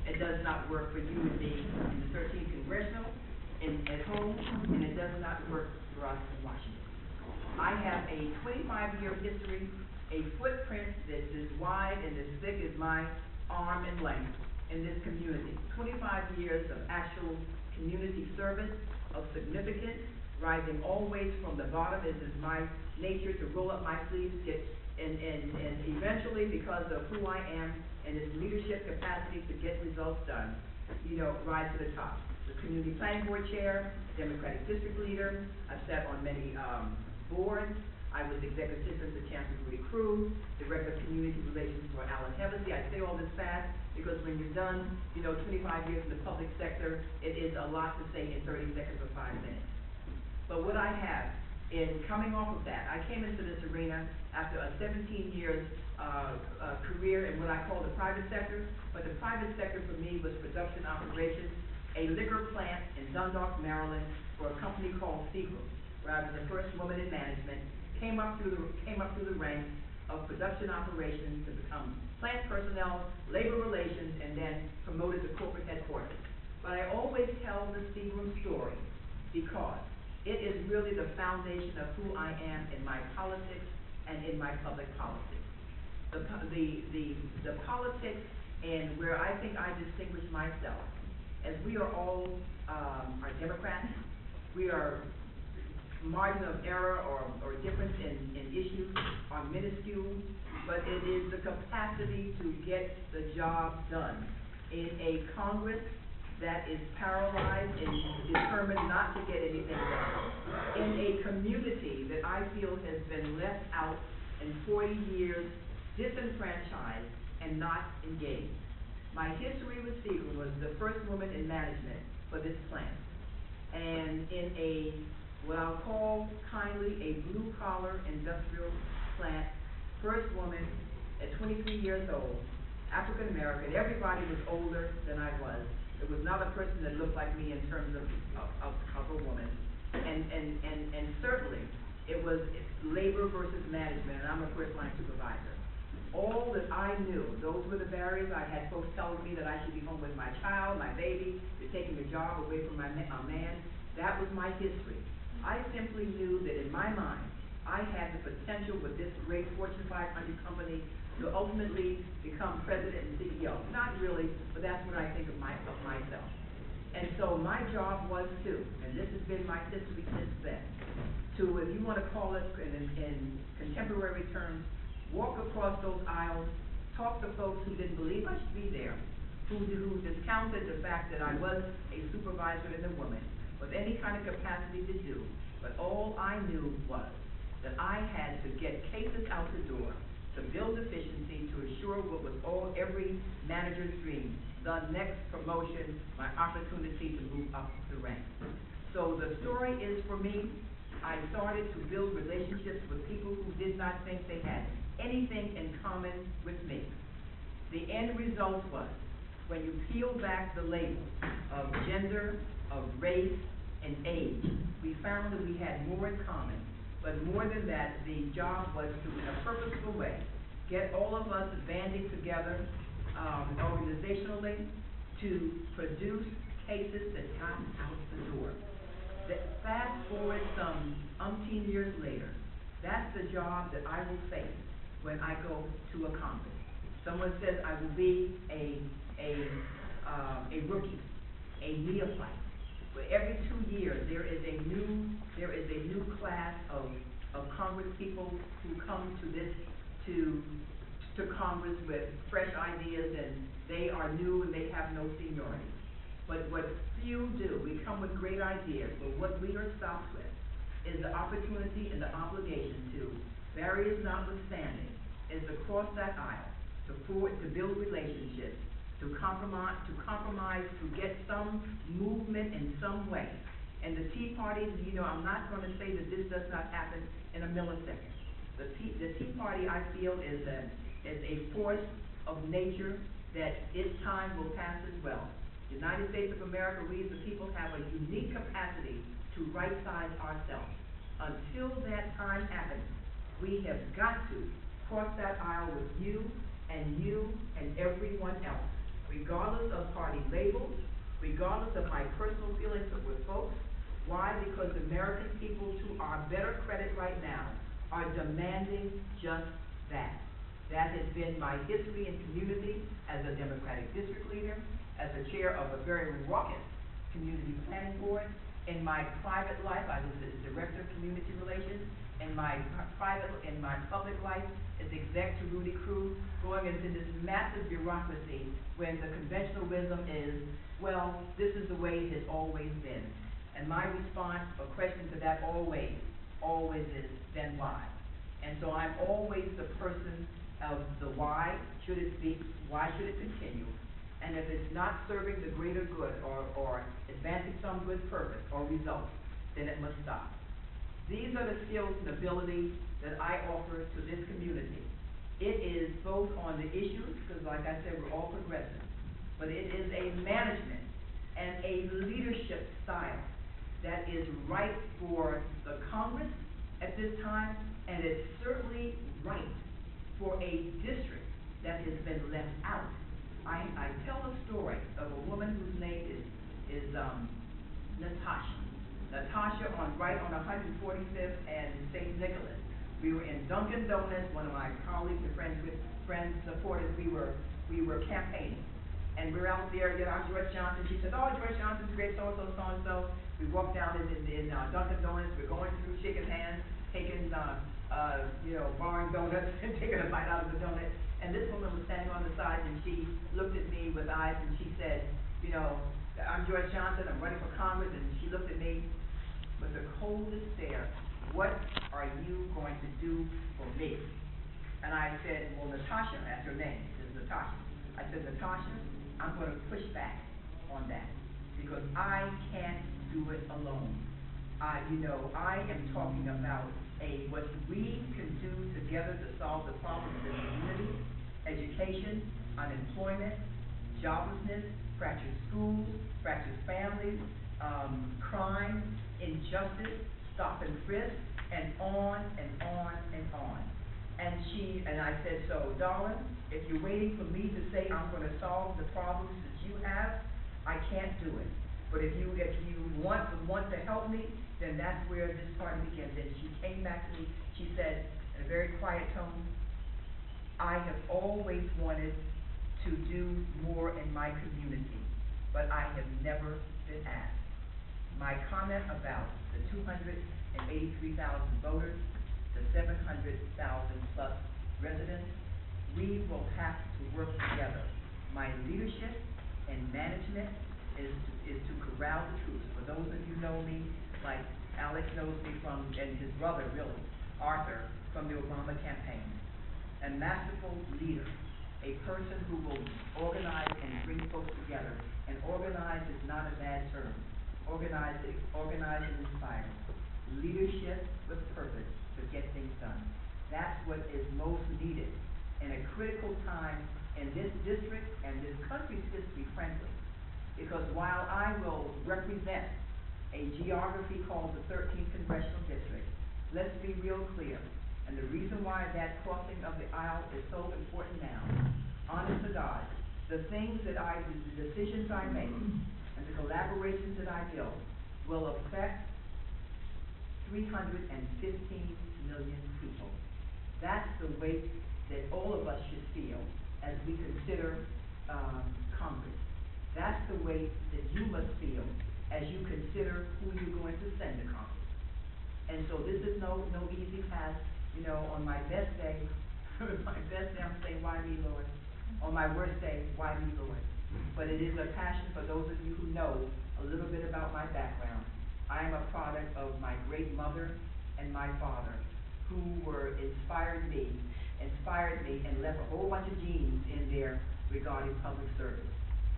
It does not work for you and me in the 13th Congressional, at home, and it does not work for us in Washington. I have a 25-year history, a footprint that's as wide and as thick as my arm and length in this community. 25 years of actual community service, of significance, rising always from the bottom. It is my nature to roll up my sleeves, and eventually, because of who I am and this leadership capacity to get results done, rise to the top. The Community Planning Board Chair, Democratic District Leader. I've sat on many boards. I was Executive Assistant to Chancellor Rudy Cruz, Director of Community Relations for Alan Hevesy. I say all this fast because when you're done, 25 years in the public sector, it is a lot to say in 30 seconds or 5 minutes. But what I have in coming off of that, I came into this arena after a 17 years career in what I call the private sector. But the private sector for me was production operations, a liquor plant in Dundalk, Maryland, for a company called Seagram, where I was the first woman in management. Came up through the ranks of production operations to become plant personnel, labor relations, and then promoted to corporate headquarters. But I always tell the Seagram story because it is really the foundation of who I am in my politics and in my public policy. The politics and where I think I distinguish myself, as we are all are Democrats, we are margin of error or difference in issues are minuscule, but it is the capacity to get the job done in a Congress that is paralyzed and determined not to get anything done, in a community that I feel has been left out in 40 years, disenfranchised and not engaged. My history with Seagram was the first woman in management for this plant, and in a what I'll call kindly a blue-collar industrial plant, first woman at 23 years old, African American. Everybody was older than I was. There was not a person that looked like me in terms of a woman, and certainly it was labor versus management, and I'm a first-line supervisor. All that I knew, those were the barriers. I had folks telling me that I should be home with my child, my baby, they're taking the job away from my man. That was my history. I simply knew that in my mind, I had the potential with this great Fortune 500 company to ultimately become president and CEO. Not really, but that's what I think of myself. And so my job was to, and this has been my history since then, to, if you want to call it in contemporary terms, walk across those aisles, talk to folks who didn't believe I should be there, who discounted the fact that I was a supervisor and a woman, with any kind of capacity to do, but all I knew was that I had to get cases out the door, to build efficiency, to assure what was every manager's dream, the next promotion, my opportunity to move up the ranks. So the story is, for me, I started to build relationships with people who did not think they had anything in common with me. The end result was, when you peel back the label of gender, of race, and age, we found that we had more in common. But more than that, the job was to, in a purposeful way, get all of us banding together organizationally to produce cases that got out the door. Fast forward some umpteen years later, that's the job that I will face when I go to a Congress. Someone says I will be a rookie, a neophyte. But every 2 years there is a new class of Congress people who come to Congress with fresh ideas, and they are new and they have no seniority. But what few do, we come with great ideas, but what we are stopped with is the opportunity and the obligation to, barriers notwithstanding, is to cross that aisle, to build relationships, to compromise, to get some movement in some way. And the Tea Party, I'm not going to say that this does not happen in a millisecond. The Tea Party, I feel, is a force of nature that its time will pass as well. The United States of America, we as the people have a unique capacity to right-size ourselves. Until that time happens, we have got to cross that aisle with you and everyone else. regardless of party labels, regardless of my personal feelings with folks. Why? Because American people, to our better credit right now, are demanding just that. That has been my history and community as a Democratic district leader, as a chair of a very raucous community planning board. In my private life, I was the director of community relations. In my public life, as exec to Rudy Crew, going into this massive bureaucracy when the conventional wisdom is, well, this is the way it has always been. And my response or question to that always is, then why? And so I'm always the person of the why should it be, why should it continue? And if it's not serving the greater good or advancing some good purpose or result, then it must stop. These are the skills and abilities that I offer to this community. It is both on the issues, because like I said, we're all progressive, but it is a management and a leadership style that is right for the Congress at this time, and it's certainly right for a district that has been left out. I tell a story of a woman whose name is Natasha. Natasha on 145th and St. Nicholas. We were in Dunkin' Donuts, one of my colleagues and supporters, we were campaigning. And we're out there, Joyce Johnson. She said, oh, Joyce Johnson's great, so-and-so, so-and-so. We walked down in Dunkin' Donuts. We're going through shaking hands, taking, borrowing donuts and taking a bite out of the donut. And this woman was standing on the side, and she looked at me with eyes, and she said, I'm Joyce Johnson. I'm running for Congress. And she looked at me with the coldest stare. What are you going to do for me? And I said, well, Natasha, that's her name. This is Natasha. I said, Natasha, I'm going to push back on that because I can't do it alone. I am talking about what we can do together to solve the problems in the community: education, unemployment, joblessness, fractured schools, fractured families, crime, injustice, stop and frisk, and on and on and on. And I said, so, darling, if you're waiting for me to say I'm going to solve the problems that you have, I can't do it. But if you want to help me, then that's where this party begins. And she came back to me. She said, in a very quiet tone, I have always wanted to do more in my community, but I have never been asked. My comment about the 283,000 voters, the 700,000 plus residents, we will have to work together. My leadership and management is to corral the troops. For those of you who know me, like Alex knows me from, and his brother really, Arthur, from the Obama campaign. A masterful leader, a person who will organize and bring folks together. And organize is not a bad term. Organize and inspire. Leadership with purpose to get things done. That's what is most needed in a critical time in this district and this country's history, frankly. Because while I will represent a geography called the 13th Congressional District, let's be real clear. And the reason why that crossing of the aisle is so important now, honest to God, the decisions I make and the collaborations that I build will affect 315 million people. That's the weight that all of us should feel as we consider Congress. That's the weight that you must feel as you consider who you're going to send to Congress. And so this is no easy task. On my best day, I'm saying, why me, Lord? On my worst day, why me, Lord? But it is a passion for those of you who know a little bit about my background. I am a product of my great mother and my father, who inspired me and left a whole bunch of genes in there regarding public service.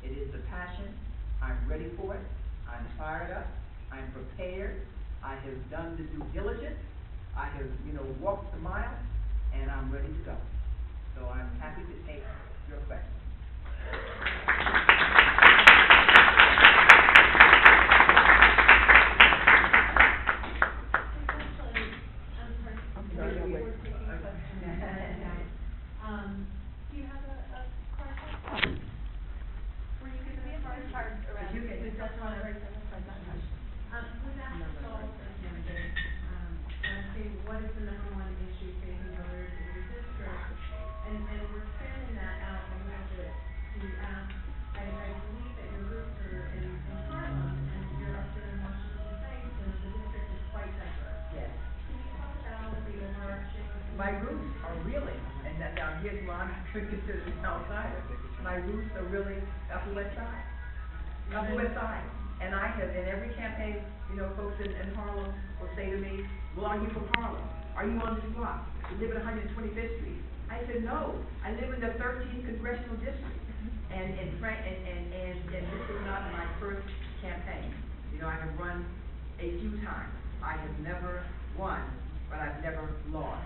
It is the passion. I'm ready for it. I'm fired up. I'm prepared. I have done the due diligence. I have, walked the mile, and I'm ready to go. So I'm happy to take your questions. Do you have a question? you can. We just want to raise that question. We've asked the salt candidate, let's see, what is the number one issue facing voters in your district? And we're expanding that out a little bit to ask, I believe that your roots are in Harlem, and you're up there in Washington State, so the district is quite diverse. Yes. Can you talk about the overarching? My roots are really, and that now here's why I'm considered an outsider. My roots are really Upper West Side. Upper West Side. And I have, in every campaign, you know, folks in Harlem will say to me, well, are you from Harlem? Are you on this block? You live at 125th Street. I said, no, I live in the 13th Congressional District. And this is not my first campaign. You know, I have run a few times. I have never won, but I've never lost.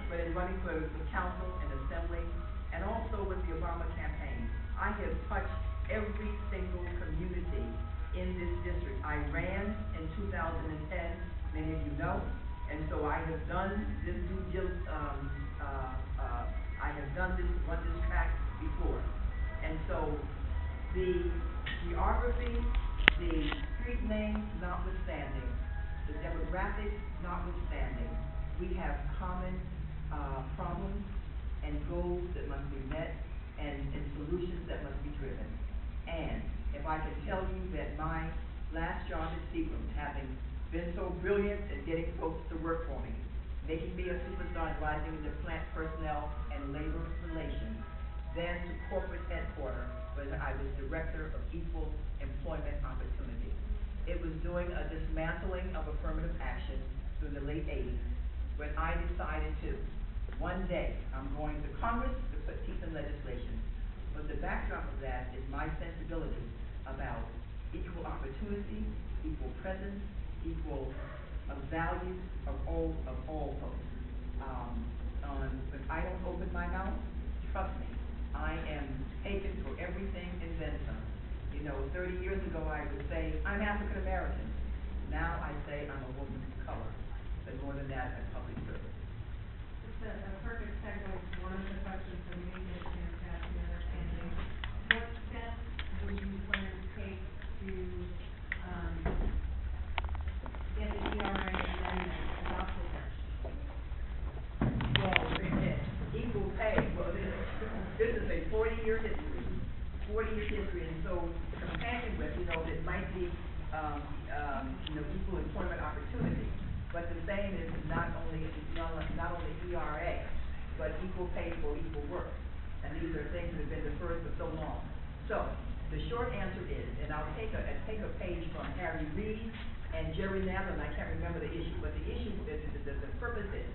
But in running for council and assembly, and also with the Obama campaign, I have touched every single community in this district. I ran in 2010, many of you know, and so I have done this run this track before. And so the geography, the street names notwithstanding, the demographics notwithstanding, we have common problems and goals that must be met and solutions that must be driven. And if I can tell you that my last job at Seagram, having been so brilliant at getting folks to work for me, making me a superstar and rising into plant personnel and labor relations, then to corporate headquarters, where I was director of equal employment opportunity. It was doing a dismantling of affirmative action through the late 80s when I decided to, one day, I'm going to Congress to put teeth in legislation. But the backdrop of that is my sensibility about equal opportunity, equal presence, equal value of all folks. If I don't open my mouth, trust me, I am taken for everything and then some. You know, 30 years ago I would say, I'm African American. Now I say I'm a woman of color. But more than that, I'm public service. It's a perfect segue to one of the questions that we get a chance to ask the other candidates. What steps would you plan to take to get the ERA amendment adopted? Well, equal pay, well, this is a 40-year history. 40-year history, and so companion with, you know, it might be, equal employment opportunity. But the same is not only ERA, but equal pay for equal work. And these are things that have been deferred for so long. So the short answer is, and I'll take a page from Harry Reid and Jerry Nadler, and I can't remember the issue, but the issue, the purpose is,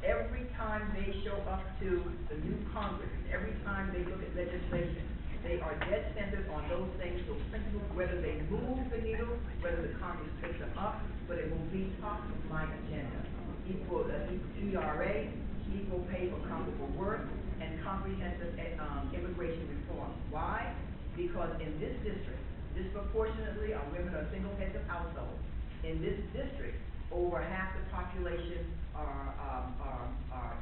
every time they show up to the new Congress, every time they look at legislation, they are dead centered on those things, those principles, whether they move the needle, whether the Congress picks them up, but it will be top of my agenda. Equal ERA, equal pay for comparable work, and comprehensive immigration reform. Why? Because in this district, disproportionately our women are single heads of households. In this district, over half the population are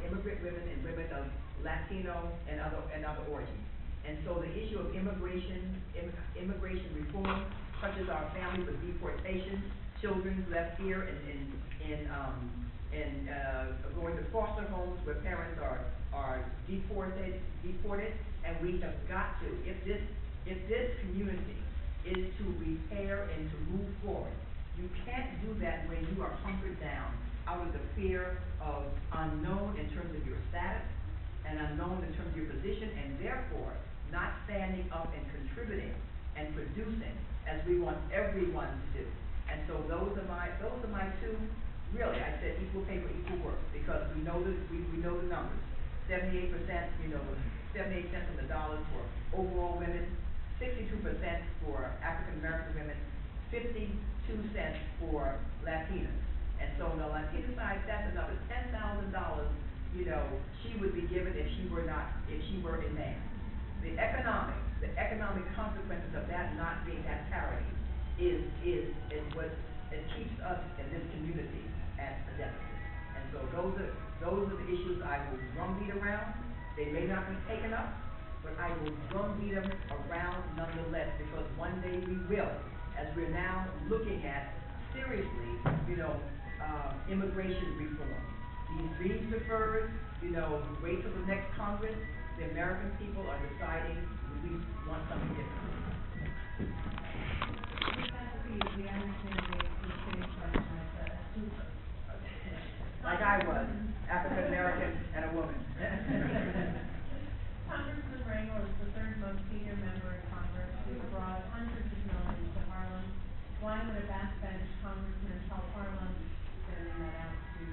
immigrant women and women of Latino and other origins. And so the issue of immigration reform touches our families with deportation, children left here and going to foster homes where parents are deported, and we have got to, if this community is to repair and to move forward, you can't do that when you are hunkered down out of the fear of unknown in terms of your status and unknown in terms of your position, and therefore not standing up and contributing and producing as we want everyone to do. And so those are my two, really, I said equal pay for equal work, because we know the numbers. 78%, 78 cents on the dollar for overall women, 62% for African American women, 52 cents for Latinas. And so on the Latina side, that's another $10,000, she would be given if she were a man. The economic consequences of that not being at parity is what it keeps us in this community at a deficit. And so those are the issues I will drumbeat around. They may not be taken up, but I will drumbeat them around nonetheless, because one day believe we will, as we're now looking at seriously, immigration reform. These dreams deferred, wait till the next Congress. The American people are deciding we want something different. We understand the same question as super. Like I was, African American and a woman. Congressman Rangel is the third most senior member of Congress who brought hundreds of millions to Harlem. Why would a backbench congressman help Harlem? Sending that out to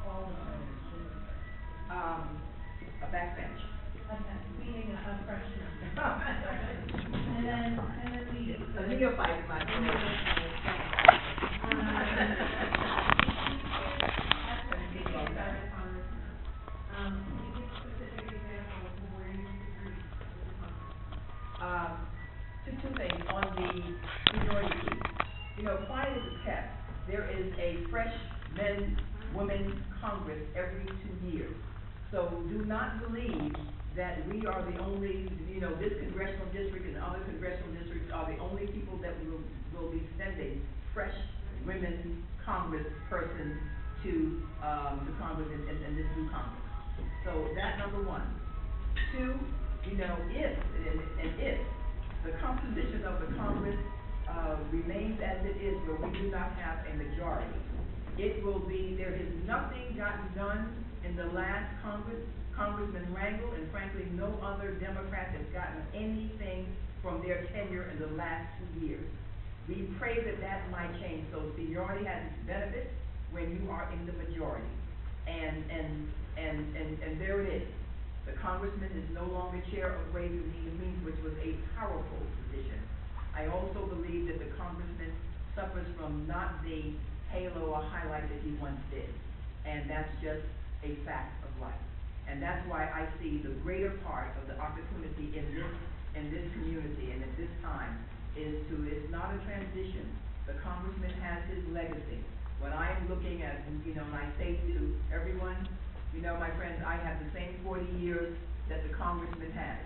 all the senators. A backbench. Being a freshman. and then A neophyte in my Two things on the seniority piece. Quiet as a kept, there is a freshman woman Congress every 2 years. So do not believe that we are the only, this congressional district and other congressional districts are the only people that will be sending fresh women congresspersons to Congress in this new Congress. So that number one. Two, if the composition of the Congress remains as it is, where we do not have a majority, it will be, there has nothing gotten done in the last Congress. Congressman Rangel, and frankly, no other Democrat has gotten anything from their tenure in the last 2 years. We pray that might change. So seniority has its benefits when you are in the majority. And there it is. The congressman is no longer chair of Ways and Means, which was a powerful position. I also believe that the congressman suffers from not the halo or highlight that he once did. And that's just a fact of life. And that's why I see the greater part of the opportunity in this community and at this time it's not a transition. The congressman has his legacy. When I am looking at, and I say to everyone, my friends, I have the same 40 years that the congressman has.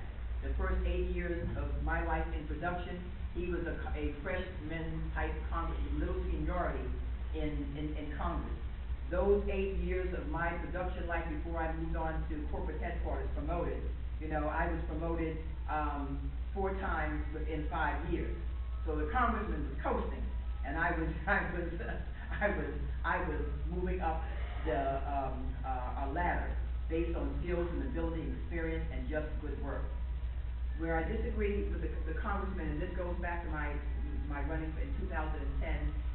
The first 8 years of my life in production, he was a freshman type congressman, little seniority in Congress. Those 8 years of my production life before I moved on to corporate headquarters, promoted, I was promoted 4 times within 5 years. So the congressman was coasting, and I was moving up a ladder based on skills and ability, experience, and just good work. Where I disagree with the congressman, and this goes back to my running in 2010,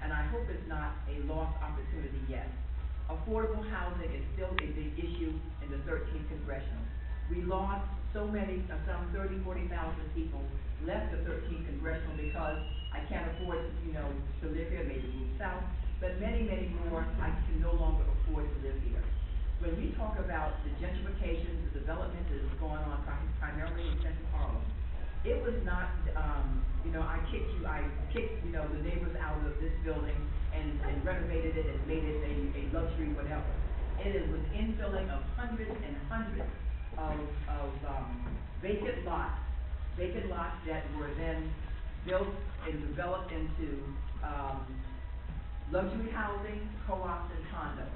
and I hope it's not a lost opportunity yet. Affordable housing is still a big issue in the 13th Congressional. We lost some 30,000, 40,000 people left the 13th Congressional because I can't afford to live here, maybe move south, but many more I can no longer afford to live here. When we talk about the gentrification, the development that is going on primarily in Central Harlem, it was not, I kicked the neighbors out of this building and renovated it and made it a luxury whatever. It was infilling of hundreds and hundreds of vacant lots that were then built and developed into luxury housing, co-ops, and condos.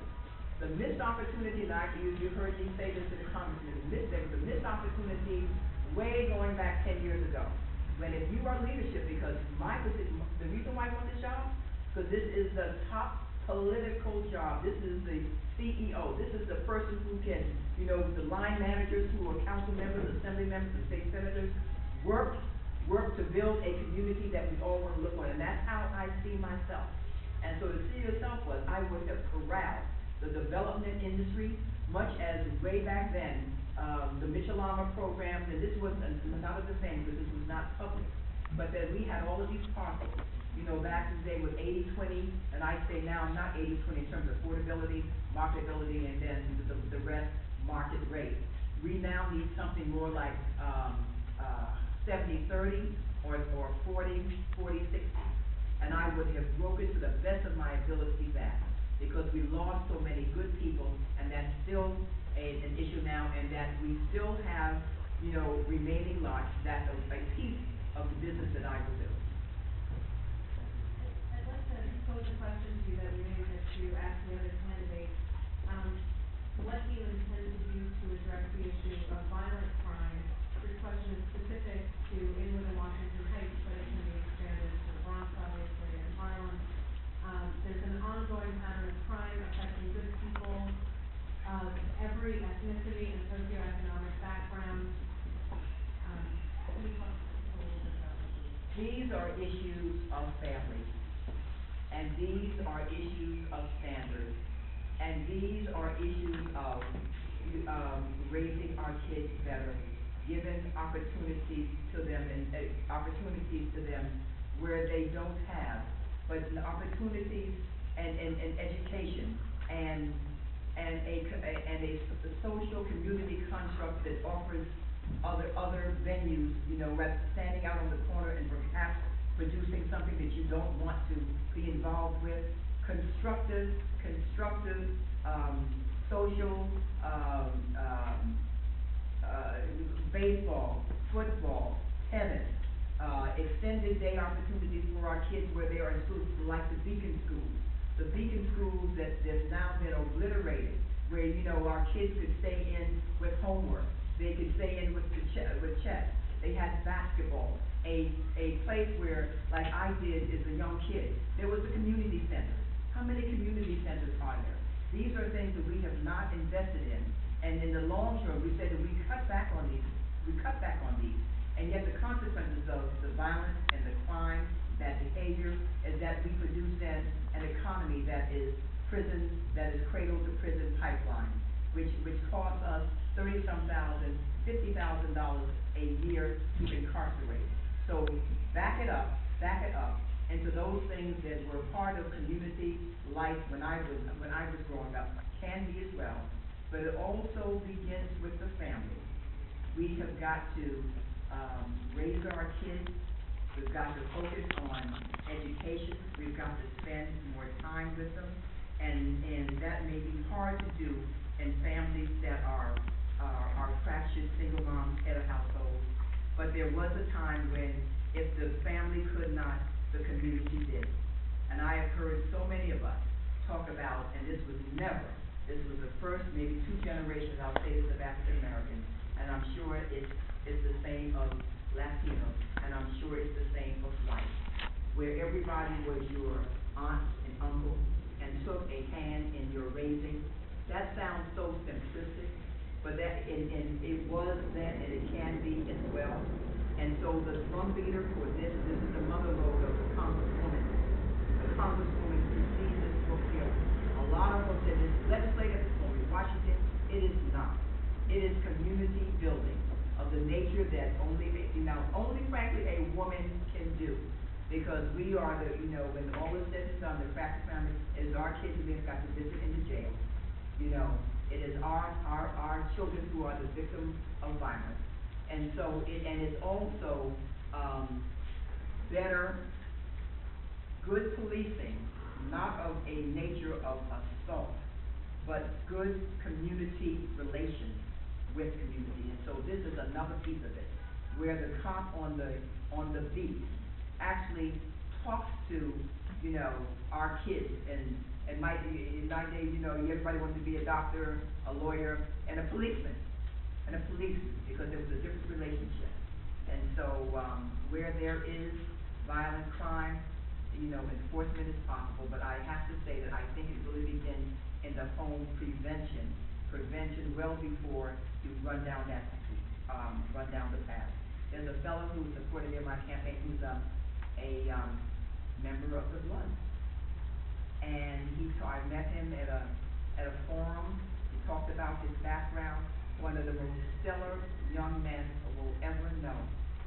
The missed opportunity, and you heard me say this to the congressman, the missed opportunity way going back 10 years ago. When if you are leadership, because my position, the reason why I want this job, because this is the top political job. This is the CEO. This is the person who can, the line managers who are council members, assembly members, and state senators, work to build a community that we all want to look on. And that's how I see myself. And so to see yourself was, I would have corralled the development industry, much as way back then, the Michelama programs, and this was not the same because this was not public, but that we had all of these parcels, back in the day with 80-20, and I say now not 80-20 in terms of affordability, marketability, and then the rest market rate. We now need something more like 70-30 or 40-60, and I would have broken to the best of my ability that, because we lost so many good people, and that's still an issue now, and that we still have, remaining lots that are a piece of the business that I will do. these are issues of family, and these are issues of standards, and these are issues of raising our kids better, giving opportunities to them and opportunities to them where they don't have, but the opportunities and education and a social community construct that offers other venues, you know, rather than standing out on the corner and perhaps producing something that you don't want to be involved with. Constructive, social, baseball, football, tennis, extended day opportunities for our kids where they are in schools like the Beacon schools. The Beacon schools that's now been obliterated, where, you know, our kids could stay in with homework. They could stay in with chess. They had basketball. A place where, like I did as a young kid, there was a community center. How many community centers are there? These are things that we have not invested in, and in the long term, we said that we cut back on these, and yet the consequences of the violence and the crime, that behavior, is that we produce then an economy that is prison, that is cradle to prison pipeline, which costs us $30-some thousand, $50,000 a year to incarcerate. So back it up, into those things that were part of community life when I was growing up, can be as well, but it also begins with the family. We have got to raise our kids. We've got to focus on education. We've got to spend more time with them, and that may be hard to do in families that are fractured single moms, head of households. But there was a time when if the family could not, the community did. And I have heard so many of us talk about, and this was the first, maybe 2 generations, I'll say this, of African Americans, and I'm sure it's the same of Latino, and I'm sure it's the same of white, where everybody was your aunt and uncle and took a hand in your raising. That sounds so simplistic, but that and it was then, and it can be as well. And so the drum beater for this is the mother lode of the Congresswoman. The Congresswoman who sees this book here. A lot of us said this legislative reform in Washington, it is not. It is community building of the nature that only frankly a woman can do. Because we are when all is said and done, the practice family, it is our kids who have got to visit in the jail. It is our children who are the victims of violence. And so it's also better, good policing, not of a nature of assault, but good community relations with community. And so this is another piece of it, where the cop on the beat actually talks to our kids, and in my day, everybody wanted to be a doctor, a lawyer, and a policeman. Because there was a different relationship. And so where there is violent crime, enforcement is possible, but I have to say that I think it really begins in the home prevention well before you run down the path. There's a fellow who supported me in my campaign who's a member of the Blood. And I met him at a forum. He talked about his background. One of the most stellar young men I will ever know.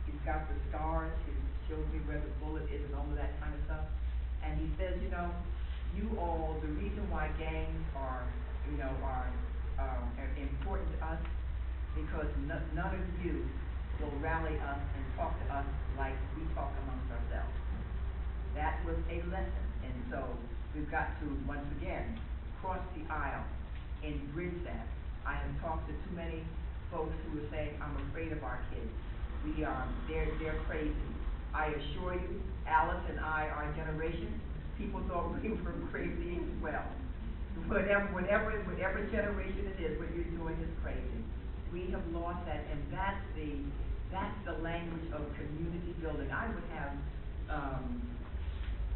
He's got the scars. He shows me where the bullet is and all of that kind of stuff. And he says, you all, the reason why gangs are important to us, because none of you will rally us and talk to us like we talk amongst ourselves. That was a lesson. And so we've got to, once again, cross the aisle and bridge that. I have talked to too many folks who are saying, I'm afraid of our kids. They're crazy. I assure you, Alice and I, our generation, people thought we were crazy as well. Whatever generation it is, what you're doing is crazy. We have lost that, and that's the language of community building. I would have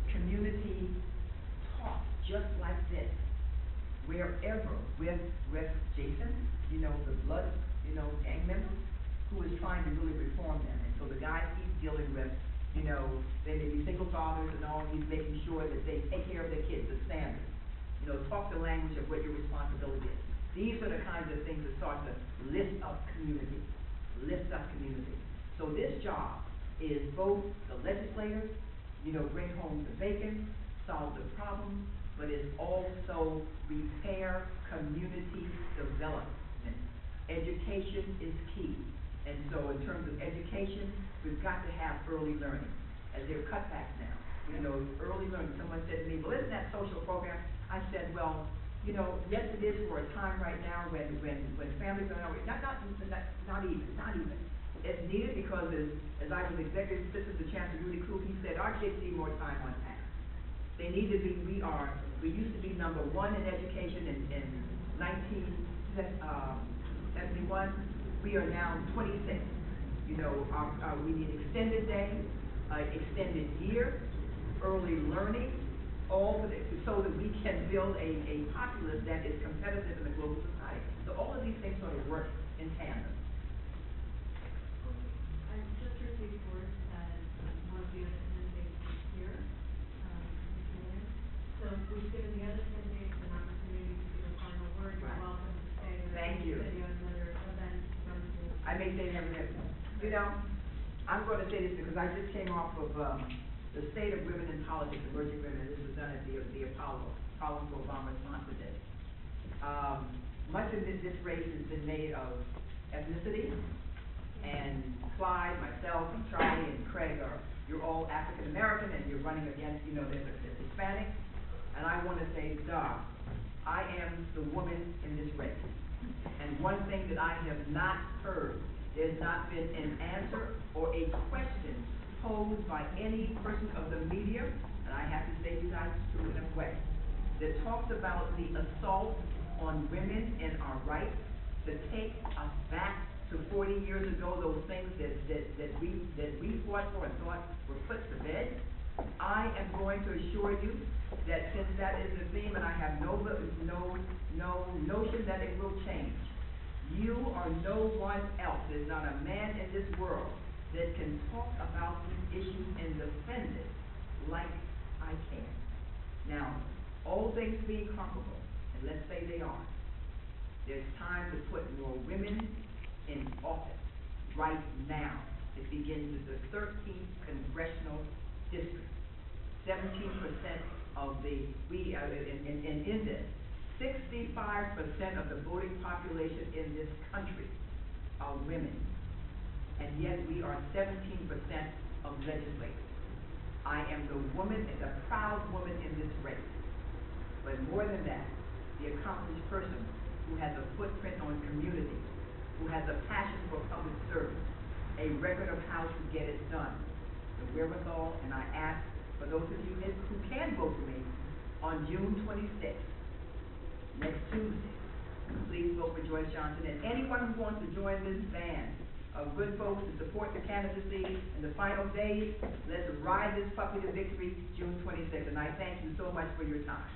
community talk just like this, wherever, with Jason, the Blood, gang members, who is trying to really reform them. And so the guys he's dealing with You know, they may be single fathers and all, he's making sure that they take care of their kids, the standards. You know, talk the language of what your responsibility is. These are the kinds of things that start to lift up community, So this job is both the legislators, you know, bring home the bacon, solve the problem, but it's also repair community development. Education is key. And so in terms of education, we've got to have early learning, as there are cutbacks now. You know, early learning, someone said to me, well, isn't that social program? I said, well, you know, yes it is for a time right now when families are not even. It's needed because as I was executive assistant to Chancellor Rudy Crew, he said, our kids need more time on task. They need to be, we used to be number one in education in 1971. We are now 26. You know, we need extended day, extended year, early learning, all for so that we can build a populace that is competitive in the global society. So all of these things sort of work in tandem. I just received word that one of the other candidates is here, so we've given the other candidates an opportunity to give a final word. You're welcome to stay. Thank you. You have another event from the. I may say everything. You know, I'm going to say this because I just came off of the State of Women in Politics, Emerging Women, and this was done at the Apollo Obama Sponsor Day. Much of this race has been made of ethnicity, and Clyde, myself, and Charlie, and Craig you're all African American, and you're running against, you know, there's Hispanic, and I want to say, I am the woman in this race. And one thing that I have not heard, there's not been an answer or a question posed by any person of the media, and I have to say you guys do it in a way, that talks about the assault on women and our rights, to take us back to 40 years ago, those things that we fought for and thought were put to bed. I am going to assure you that since that is the theme, and I have no notion that it will change, you are no one else. There's not a man in this world that can talk about these issues and defend it like I can. Now, all things being comparable, and let's say they are, there's time to put more women in office right now. It begins with the 13th Congressional District. 17% of in this, 65% of the voting population in this country are women. And yet we are 17% of legislators. I am the woman, and the proud woman in this race. But more than that, the accomplished person who has a footprint on community, who has a passion for public service, a record of how to get it done, the wherewithal, and I ask for those of you who can vote for me on June 26th, next Tuesday, please vote for Joyce Johnson. And anyone who wants to join this band of good folks to support the candidacy in the final days, let's ride this puppy to victory June 26th. And I thank you so much for your time.